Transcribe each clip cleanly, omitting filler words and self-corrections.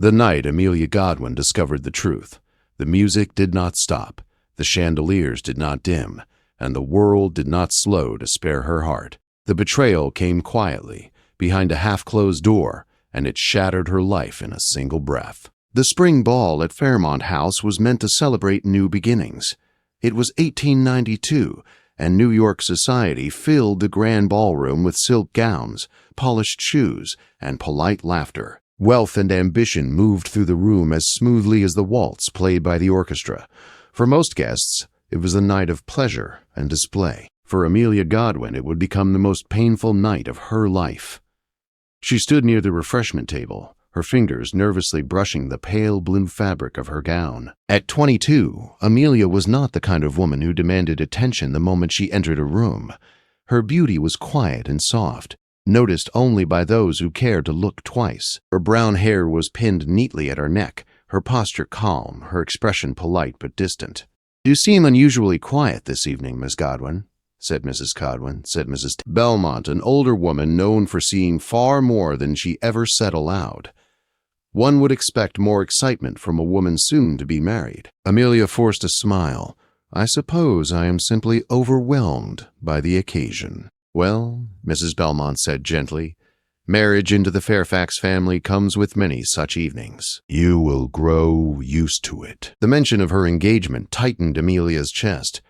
The night Amelia Godwin discovered the truth. The music did not stop, the chandeliers did not dim, and the world did not slow to spare her heart. The betrayal came quietly, behind a half-closed door, and it shattered her life in a single breath. The spring ball at Fairmont House was meant to celebrate new beginnings. It was 1892, and New York society filled the grand ballroom with silk gowns, polished shoes, and polite laughter. Wealth and ambition moved through the room as smoothly as the waltz played by the orchestra. For most guests, it was a night of pleasure and display. For Amelia Godwin, it would become the most painful night of her life. She stood near the refreshment table, her fingers nervously brushing the pale blue fabric of her gown. At 22, Amelia was not the kind of woman who demanded attention the moment she entered a room. Her beauty was quiet and soft, noticed only by those who cared to look twice. Her brown hair was pinned neatly at her neck, her posture calm, her expression polite but distant. "You seem unusually quiet this evening, Miss Godwin," said Mrs. Belmont, an older woman known for seeing far more than she ever said aloud. One would expect more excitement from a woman soon to be married. Amelia forced a smile. "I suppose I am simply overwhelmed by the occasion." "Well," Mrs. Belmont said gently, "marriage into the Fairfax family comes with many such evenings. You will grow used to it." The mention of her engagement tightened Amelia's chest.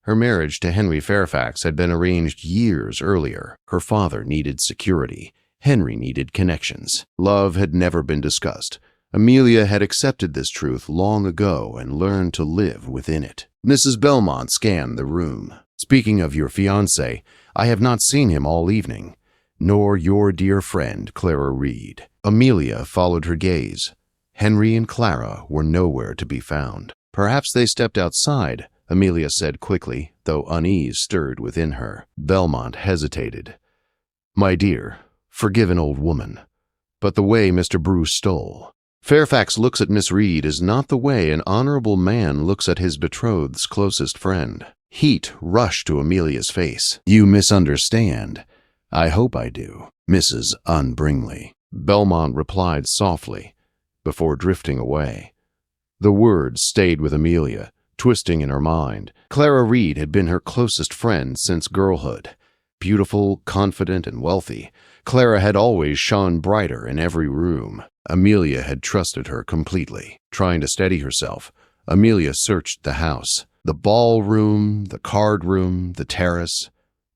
Her marriage to Henry Fairfax had been arranged years earlier. Her father needed security. Henry needed connections. Love had never been discussed. Amelia had accepted this truth long ago and learned to live within it. Mrs. Belmont scanned the room. "Speaking of your fiancé, I have not seen him all evening, nor your dear friend, Clara Reed." Amelia followed her gaze. Henry and Clara were nowhere to be found. "Perhaps they stepped outside," Amelia said quickly, though unease stirred within her. Belmont hesitated. "My dear, forgive an old woman, but the way Mr. Bruce stole. Fairfax looks at Miss Reed is not the way an honorable man looks at his betrothed's closest friend." Heat rushed to Amelia's face. "You misunderstand." "I hope I do, Mrs. Unbringley," Belmont replied softly, before drifting away. The words stayed with Amelia, twisting in her mind. Clara Reed had been her closest friend since girlhood. Beautiful, confident, and wealthy, Clara had always shone brighter in every room. Amelia had trusted her completely. Trying to steady herself, Amelia searched the house. The ballroom, the card room, the terrace.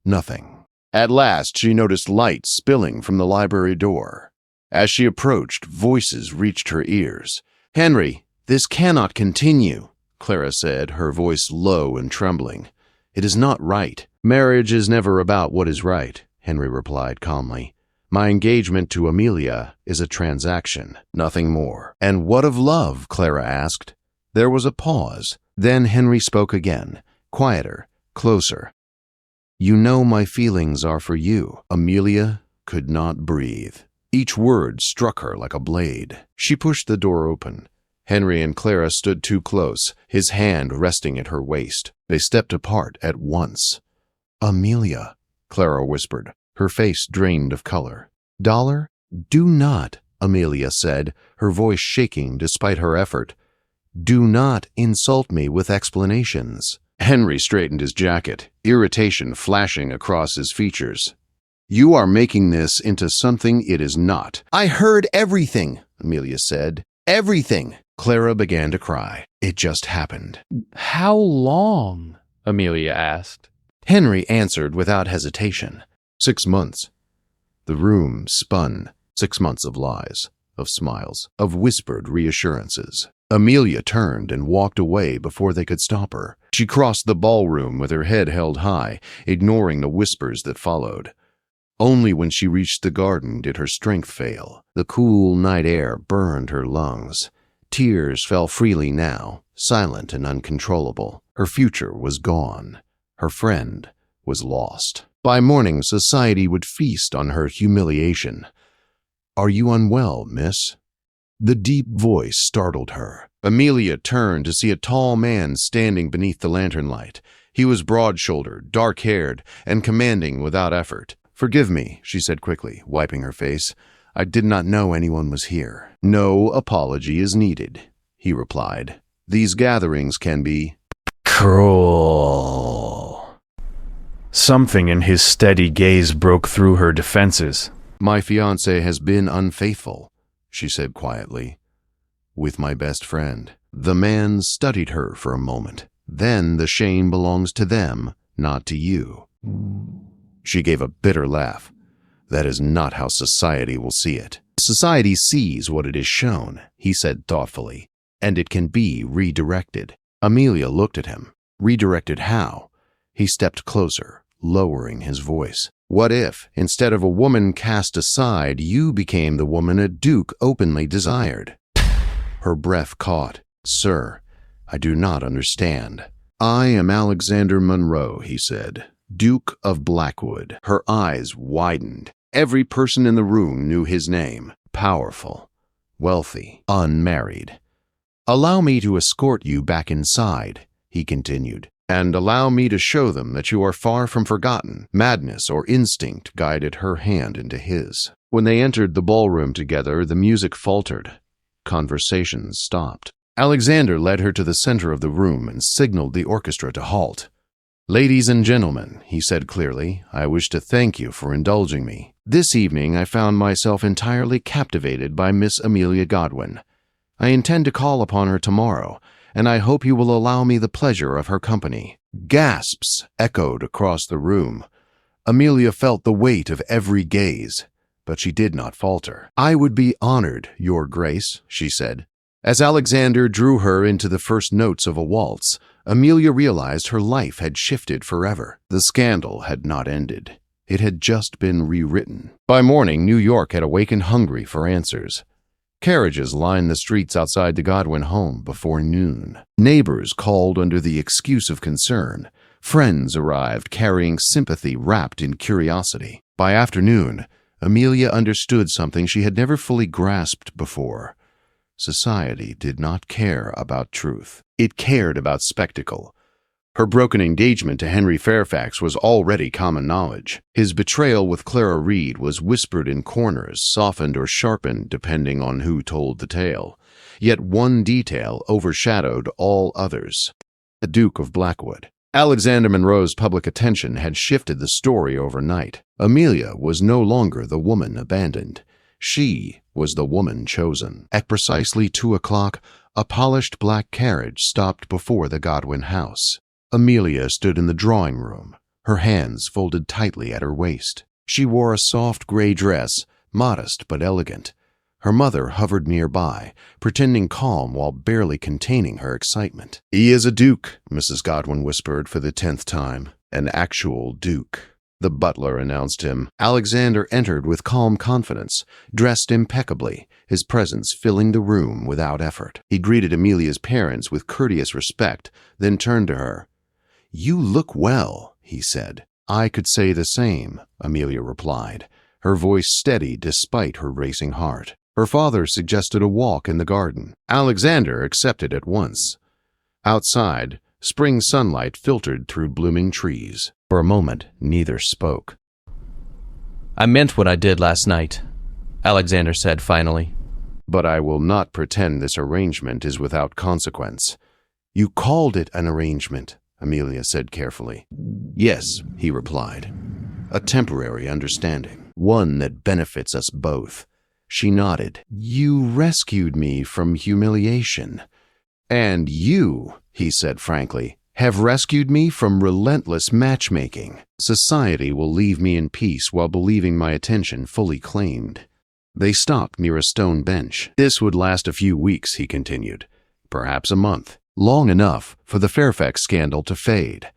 Nothing. At last she noticed light spilling from the library door. As she approached, voices reached her ears. "Henry, this cannot continue," Clara said, her voice low and trembling. "It is not right." "Marriage is never about what is right," Henry replied calmly. "My engagement to Amelia is a transaction, nothing more." "And what of love?" Clara asked. There was a pause. Then Henry spoke again, quieter, closer. "You know my feelings are for you." Amelia could not breathe. Each word struck her like a blade. She pushed the door open. Henry and Clara stood too close, his hand resting at her waist. They stepped apart at once. "Amelia," Clara whispered, her face drained of color. "Dollar?" "Do not," Amelia said, her voice shaking despite her effort. "Do not insult me with explanations." Henry straightened his jacket, irritation flashing across his features. "You are making this into something it is not." "I heard everything," Amelia said. "Everything." Clara began to cry. "It just happened." "How long?" Amelia asked. Henry answered without hesitation. 6 months. The room spun. 6 months of lies, of smiles, of whispered reassurances. Amelia turned and walked away before they could stop her. She crossed the ballroom with her head held high, ignoring the whispers that followed. Only when she reached the garden did her strength fail. The cool night air burned her lungs. Tears fell freely now, silent and uncontrollable. Her future was gone. Her friend was lost. By morning, society would feast on her humiliation. "Are you unwell, miss?" The deep voice startled her. Amelia turned to see a tall man standing beneath the lantern light. He was broad-shouldered, dark-haired, and commanding without effort. "Forgive me," she said quickly, wiping her face. I did not know anyone was here." "No apology is needed," he replied. "These gatherings can be cruel." Something in his steady gaze broke through her defenses. "My fiancé has been unfaithful," she said quietly, "with my best friend." The man studied her for a moment. "Then the shame belongs to them, not to you." She gave a bitter laugh. "That is not how society will see it." "Society sees what it is shown," he said thoughtfully, "and it can be redirected." Amelia looked at him. Redirected how? He stepped closer, lowering his voice. "What if, instead of a woman cast aside, you became the woman a duke openly desired?" Her breath caught. "Sir, I do not understand." "I am Alexander Monroe," he said, "Duke of Blackwood." Her eyes widened. Every person in the room knew his name. Powerful, wealthy, unmarried. "Allow me to escort you back inside," he continued, "and allow me to show them that you are far from forgotten." Madness or instinct guided her hand into his. When they entered the ballroom together, the music faltered. Conversations stopped. Alexander led her to the center of the room and signaled the orchestra to halt. "Ladies and gentlemen," he said clearly, "I wish to thank you for indulging me. This evening I found myself entirely captivated by Miss Amelia Godwin. I intend to call upon her tomorrow, and I hope you will allow me the pleasure of her company." Gasps echoed across the room. Amelia felt the weight of every gaze, but she did not falter. "I would be honored, Your Grace," she said. As Alexander drew her into the first notes of a waltz, Amelia realized her life had shifted forever. The scandal had not ended. It had just been rewritten. By morning, New York had awakened hungry for answers. Carriages lined the streets outside the Godwin home before noon. Neighbors called under the excuse of concern. Friends arrived carrying sympathy wrapped in curiosity. By afternoon, Amelia understood something she had never fully grasped before. Society did not care about truth. It cared about spectacle. Her broken engagement to Henry Fairfax was already common knowledge. His betrayal with Clara Reed was whispered in corners, softened or sharpened depending on who told the tale. Yet one detail overshadowed all others: the Duke of Blackwood. Alexander Monroe's public attention had shifted the story overnight. Amelia was no longer the woman abandoned. She was the woman chosen. At precisely 2 o'clock, a polished black carriage stopped before the Godwin house. Amelia stood in the drawing room, her hands folded tightly at her waist. She wore a soft gray dress, modest but elegant. Her mother hovered nearby, pretending calm while barely containing her excitement. "He is a duke," Mrs. Godwin whispered for the 10th time. "An actual duke." The butler announced him. Alexander entered with calm confidence, dressed impeccably, his presence filling the room without effort. He greeted Amelia's parents with courteous respect, then turned to her. "You look well," he said. "I could say the same," Amelia replied, her voice steady despite her racing heart. Her father suggested a walk in the garden. Alexander accepted at once. Outside, spring sunlight filtered through blooming trees. For a moment, neither spoke. "I meant what I did last night," Alexander said finally. "But I will not pretend this arrangement is without consequence." "You called it an arrangement," Amelia said carefully. "Yes," he replied. "A temporary understanding, one that benefits us both." She nodded. "You rescued me from humiliation." "And you," he said frankly, "have rescued me from relentless matchmaking. Society will leave me in peace while believing my attention fully claimed." They stopped near a stone bench. "This would last a few weeks," he continued. "Perhaps a month. Long enough for the Fairfax scandal to fade.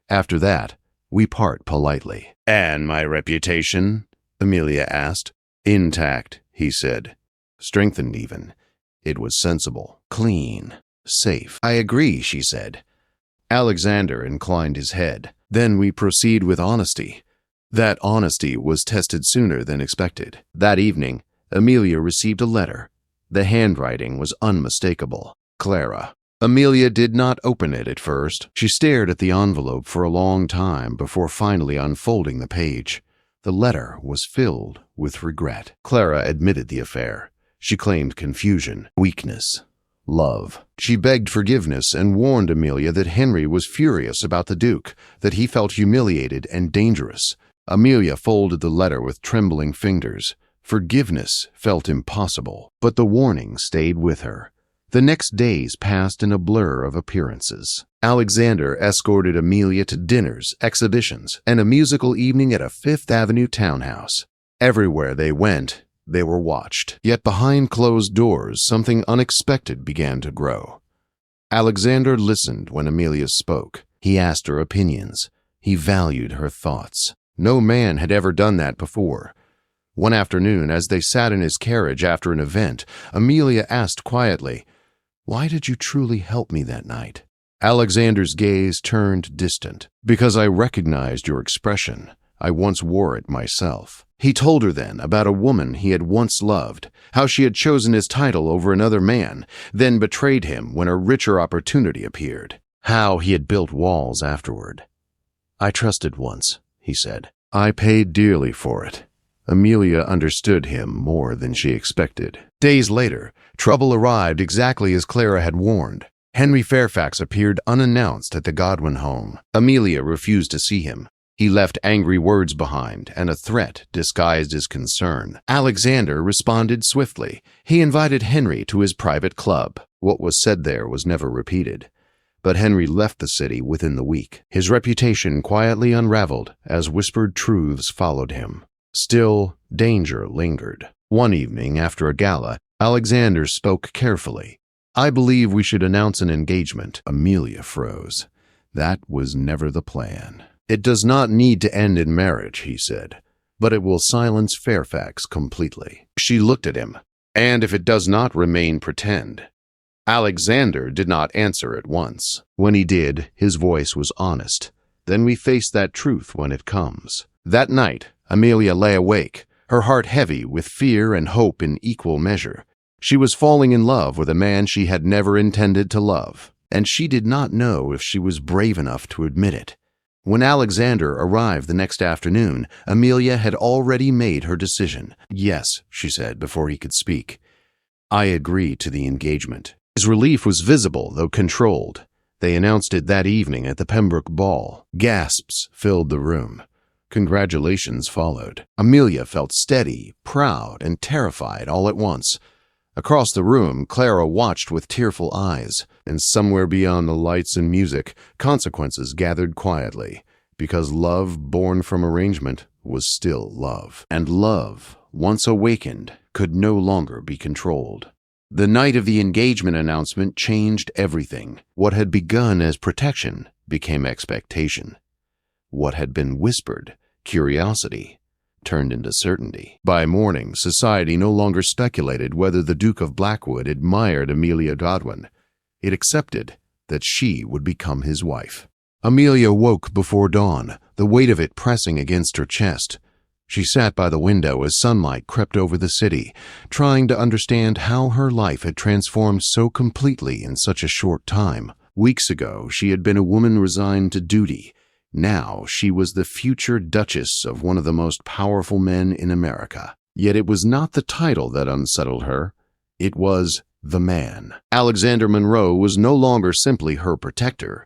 After that, we part politely." "And my reputation?" Amelia asked. "Intact," he said. "Strengthened even. It was sensible, clean, safe." "I agree," she said. Alexander inclined his head. "Then we proceed with honesty." That honesty was tested sooner than expected. That evening, Amelia received a letter. The handwriting was unmistakable. Clara. Amelia did not open it at first. She stared at the envelope for a long time before finally unfolding the page. The letter was filled with regret. Clara admitted the affair. She claimed confusion, weakness, love. She begged forgiveness and warned Amelia that Henry was furious about the Duke, that he felt humiliated and dangerous. Amelia folded the letter with trembling fingers. Forgiveness felt impossible, but the warning stayed with her. The next days passed in a blur of appearances. Alexander escorted Amelia to dinners, exhibitions, and a musical evening at a Fifth Avenue townhouse. Everywhere they went, they were watched. Yet behind closed doors, something unexpected began to grow. Alexander listened when Amelia spoke. He asked her opinions. He valued her thoughts. No man had ever done that before. One afternoon, as they sat in his carriage after an event, Amelia asked quietly, "Why did you truly help me that night?" Alexander's gaze turned distant. "Because I recognized your expression. I once wore it myself." He told her then about a woman he had once loved, how she had chosen his title over another man, then betrayed him when a richer opportunity appeared. How he had built walls afterward. "I trusted once," he said. "I paid dearly for it." Amelia understood him more than she expected. Days later, trouble arrived exactly as Clara had warned. Henry Fairfax appeared unannounced at the Godwin home. Amelia refused to see him. He left angry words behind, and a threat disguised his concern. Alexander responded swiftly. He invited Henry to his private club. What was said there was never repeated. But Henry left the city within the week. His reputation quietly unraveled as whispered truths followed him. Still, danger lingered. One evening, after a gala, Alexander spoke carefully. "I believe we should announce an engagement." Amelia froze. That was never the plan. "It does not need to end in marriage," he said, "but it will silence Fairfax completely." She looked at him. "And if it does not remain, pretend." Alexander did not answer at once. When he did, his voice was honest. "Then we face that truth when it comes." That night, Amelia lay awake, her heart heavy with fear and hope in equal measure. She was falling in love with a man she had never intended to love, and she did not know if she was brave enough to admit it. When Alexander arrived the next afternoon, Amelia had already made her decision. "Yes," she said before he could speak. "I agree to the engagement." His relief was visible, though controlled. They announced it that evening at the Pembroke ball. Gasps filled the room. Congratulations followed. Amelia felt steady, proud, and terrified all at once. Across the room, Clara watched with tearful eyes, and somewhere beyond the lights and music, consequences gathered quietly, because love born from arrangement was still love. And love, once awakened, could no longer be controlled. The night of the engagement announcement changed everything. What had begun as protection became expectation. What had been whispered, curiosity, turned into certainty. By morning, society no longer speculated whether the Duke of Blackwood admired Amelia Godwin. It accepted that she would become his wife. Amelia woke before dawn, the weight of it pressing against her chest. She sat by the window as sunlight crept over the city, trying to understand how her life had transformed so completely in such a short time. Weeks ago, she had been a woman resigned to duty. Now she was the future Duchess of one of the most powerful men in America. Yet it was not the title that unsettled her. It was the man. Alexander Monroe was no longer simply her protector.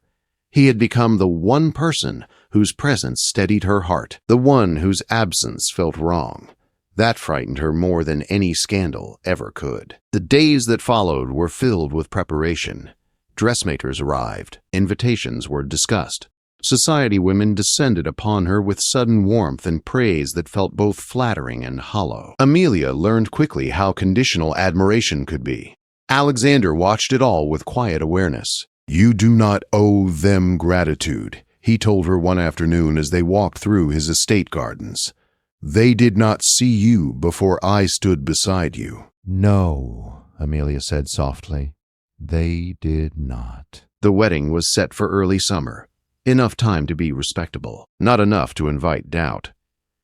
He had become the one person whose presence steadied her heart, the one whose absence felt wrong. That frightened her more than any scandal ever could. The days that followed were filled with preparation. Dressmakers arrived. Invitations were discussed. Society women descended upon her with sudden warmth and praise that felt both flattering and hollow. Amelia learned quickly how conditional admiration could be. Alexander watched it all with quiet awareness. "You do not owe them gratitude," he told her one afternoon as they walked through his estate gardens. "They did not see you before I stood beside you." "No," Amelia said softly. "They did not." The wedding was set for early summer. Enough time to be respectable, not enough to invite doubt.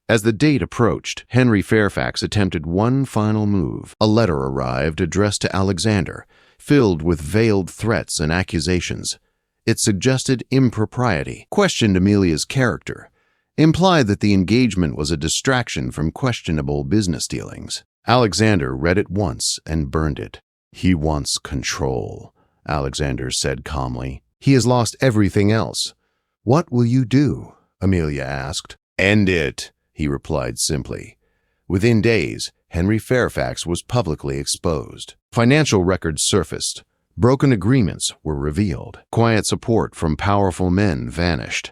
As the date approached, Henry Fairfax attempted one final move. A letter arrived addressed to Alexander, filled with veiled threats and accusations. It suggested impropriety, questioned Amelia's character, implied that the engagement was a distraction from questionable business dealings. Alexander read it once and burned it. "He wants control," Alexander said calmly. "He has lost everything else." "What will you do?" Amelia asked. "End it," he replied simply. Within days, Henry Fairfax was publicly exposed. Financial records surfaced. Broken agreements were revealed. Quiet support from powerful men vanished.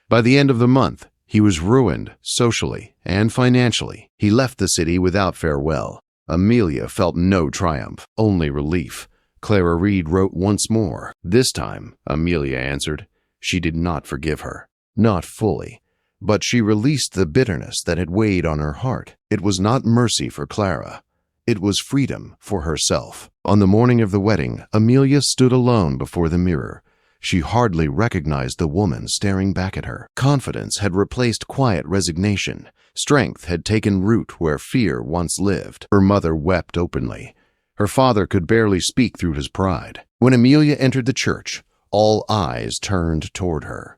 By the end of the month, he was ruined socially and financially. He left the city without farewell. Amelia felt no triumph, only relief. Clara Reed wrote once more. This time, Amelia answered, she did not forgive her. Not fully. But she released the bitterness that had weighed on her heart. It was not mercy for Clara. It was freedom for herself. On the morning of the wedding, Amelia stood alone before the mirror. She hardly recognized the woman staring back at her. Confidence had replaced quiet resignation. Strength had taken root where fear once lived. Her mother wept openly. Her father could barely speak through his pride. When Amelia entered the church, all eyes turned toward her.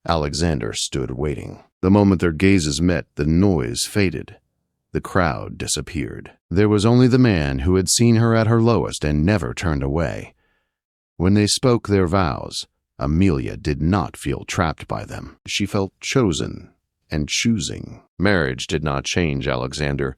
Alexander stood waiting. The moment their gazes met, the noise faded. The crowd disappeared. There was only the man who had seen her at her lowest and never turned away. When they spoke their vows, Amelia did not feel trapped by them. She felt chosen and choosing. Marriage did not change Alexander.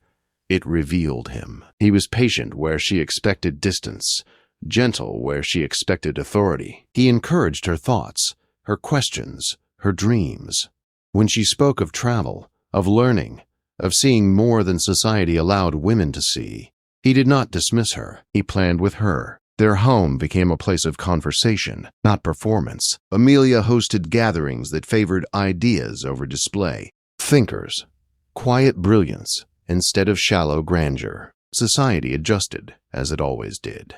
It revealed him. He was patient where she expected distance, gentle where she expected authority. He encouraged her thoughts, her questions, her dreams. When she spoke of travel, of learning, of seeing more than society allowed women to see, he did not dismiss her. He planned with her. Their home became a place of conversation, not performance. Amelia hosted gatherings that favored ideas over display. Thinkers. Quiet brilliance instead of shallow grandeur. Society adjusted, as it always did.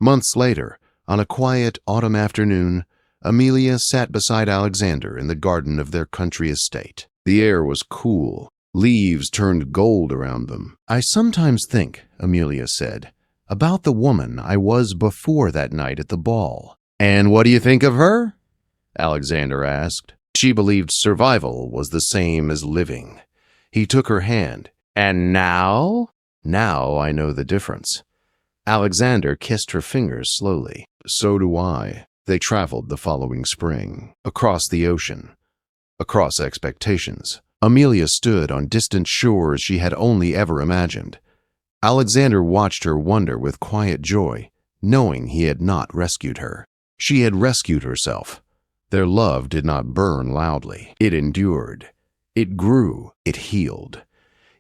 Months later, on a quiet autumn afternoon, Amelia sat beside Alexander in the garden of their country estate. The air was cool. Leaves turned gold around them. "I sometimes think," Amelia said, "about the woman I was before that night at the ball." "And what do you think of her?" Alexander asked. She believed survival was the same as living. He took her hand. "And now?" "Now I know the difference." Alexander kissed her fingers slowly. "So do I." They traveled the following spring, across the ocean, across expectations. Amelia stood on distant shores she had only ever imagined. Alexander watched her wonder with quiet joy, knowing he had not rescued her. She had rescued herself. Their love did not burn loudly. It endured. It grew. It healed.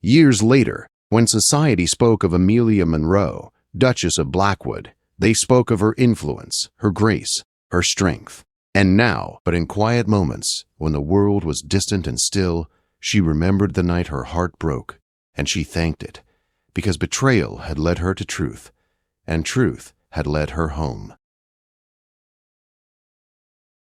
Years later, when society spoke of Amelia Monroe, Duchess of Blackwood, they spoke of her influence, her grace, her strength. And now, but in quiet moments, when the world was distant and still, she remembered the night her heart broke, and she thanked it, because betrayal had led her to truth, and truth had led her home.